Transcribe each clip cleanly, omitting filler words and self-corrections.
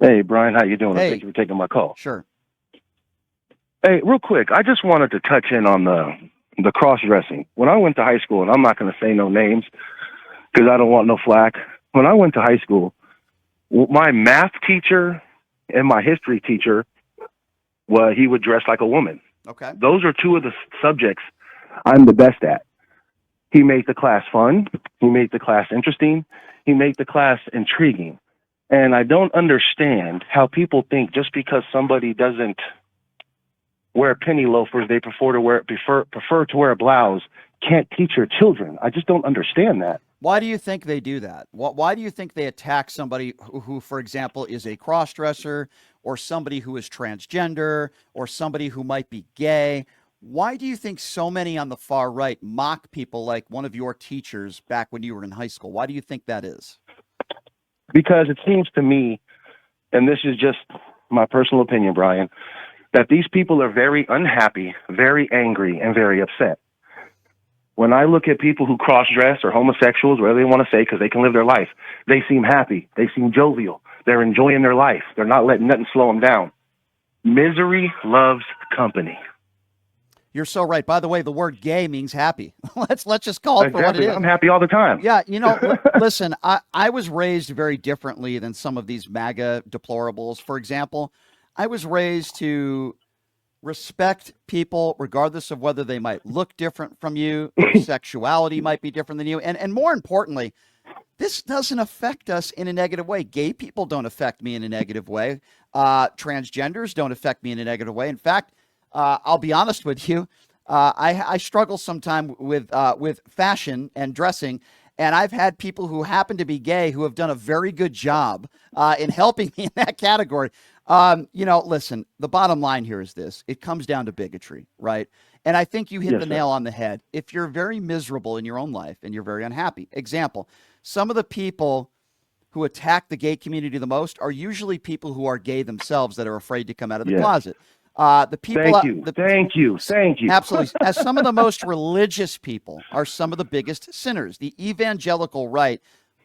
Hey, Brian, how you doing? Thank Hey, you for taking my call. sure. Hey, real quick, I just wanted to touch in on the cross dressing. When I went to high school, and I'm not going to say no names because I don't want no flack. When I went to high school, my math teacher and my history teacher, well, he would dress like a woman. Okay. Those are two of the subjects I'm the best at. He made the class fun. He made the class interesting. He made the class intriguing. And I don't understand how people think just because somebody doesn't wear penny loafers, they prefer to wear a blouse, can't teach your children. I just don't understand that. Why do you think they do that? Why do you think they attack somebody who, for example, is a cross-dresser or somebody who is transgender or somebody who might be gay? Why do you think so many on the far right mock people like one of your teachers back when you were in high school? Why do you think that is? Because it seems to me, and this is just my personal opinion, Brian, that these people are very unhappy, very angry, and very upset. When I look at people who cross dress or homosexuals, whatever they want to say, because they can live their life, they seem happy. They seem jovial. They're enjoying their life. They're not letting nothing slow them down. Misery loves company. You're so right. By the way, the word gay means happy. Let's just call it for what it Exactly. is. I'm happy all the time. Yeah, listen, I was raised very differently than some of these MAGA deplorables. For example, I was raised to respect people regardless of whether they might look different from you, their sexuality might be different than you. And more importantly, this doesn't affect us in a negative way. Gay people don't affect me in a negative way. Transgenders don't affect me in a negative way. In fact, I'll be honest with you. I struggle sometimes with fashion and dressing, and I've had people who happen to be gay who have done a very good job in helping me in that category. Listen, the bottom line here is this: it comes down to bigotry, right? And I think you hit Yes, the sir. nail on the head. If you're very miserable in your own life and you're very unhappy, example, some of the people who attack the gay community the most are usually people who are gay themselves that are afraid to come out of the Yes. closet. The people, Thank you. the Thank you. Thank you. absolutely, as some of the most religious people are some of the biggest sinners. The evangelical right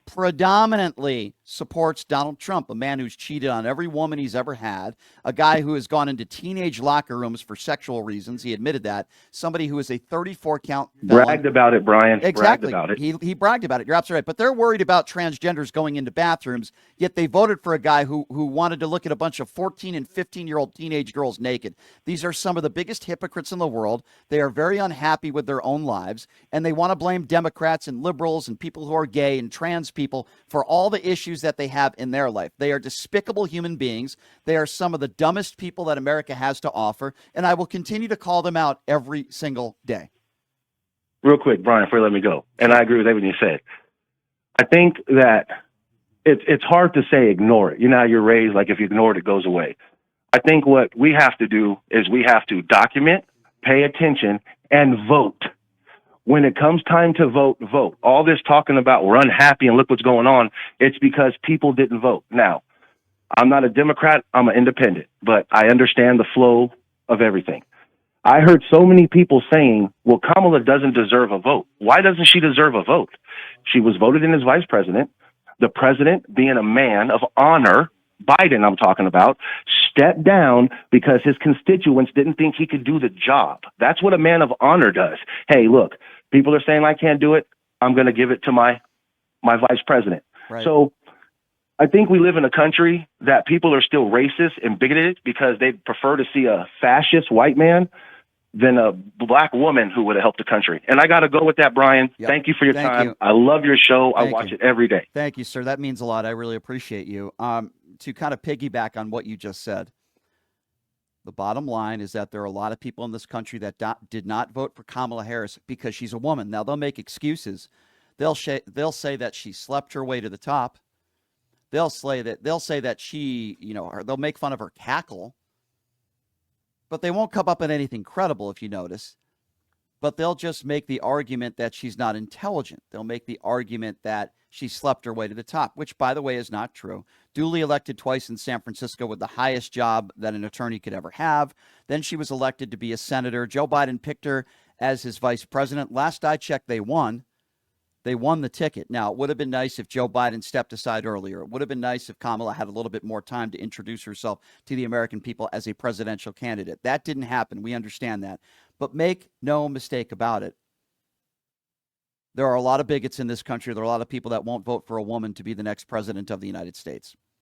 predominantly supports Donald Trump, a man who's cheated on every woman he's ever had, a guy who has gone into teenage locker rooms for sexual reasons. He admitted that. Somebody who is a 34 count felon. Bragged about it, Brian. Bragged Exactly. about it. He bragged about it. You're absolutely right. But they're worried about transgenders going into bathrooms, yet they voted for a guy who wanted to look at a bunch of 14 and 15-year-old teenage girls naked. These are some of the biggest hypocrites in the world. They are very unhappy with their own lives, and they want to blame Democrats and liberals and people who are gay and trans people for all the issues that they have in their life. They are despicable human beings. They are some of the dumbest people that America has to offer, and I will continue to call them out every single day. Real quick, Brian, before you let me go, and I Sure. agree with everything you said. I think that it's hard to say ignore it. You know how you're raised, like if you ignore it, it goes away. I think what we have to do is we have to document, pay attention, and vote. When it comes time to vote, vote. All this talking about we're unhappy and look what's going on, it's because people didn't vote. Now, I'm not a Democrat, I'm an independent, but I understand the flow of everything. I heard so many people saying, well, Kamala doesn't deserve a vote. Why doesn't she deserve a vote? She was voted in as vice president. The president, being a man of honor, Biden, I'm talking about, stepped down because his constituents didn't think he could do the job. That's what a man of honor does. Hey, look, people are saying I can't do it. I'm going to give it to my vice president. Right. So I think we live in a country that people are still racist and bigoted because they prefer to see a fascist white man than a black woman who would have helped the country. And I got to go with that, Brian. Yep. Thank you for your Thank time. you. I love your show. I Thank watch you. it every day. Thank you, sir. That means a lot. I really appreciate you. To kind of piggyback on what you just said, the bottom line is that there are a lot of people in this country that did not vote for Kamala Harris because she's a woman. Now they'll make excuses. They'll say that she slept her way to the top. They'll say that she, they'll make fun of her cackle, but they won't come up with anything credible if you notice. But they'll just make the argument that she's not intelligent. They'll make the argument that she slept her way to the top, which, by the way, is not true. Duly elected twice in San Francisco with the highest job that an attorney could ever have. Then she was elected to be a senator. Joe Biden picked her as his vice president. Last I checked, they won. They won the ticket. Now, it would have been nice if Joe Biden stepped aside earlier. It would have been nice if Kamala had a little bit more time to introduce herself to the American people as a presidential candidate. That didn't happen. We understand that. But make no mistake about it. There are a lot of bigots in this country. There are a lot of people that won't vote for a woman to be the next president of the United States.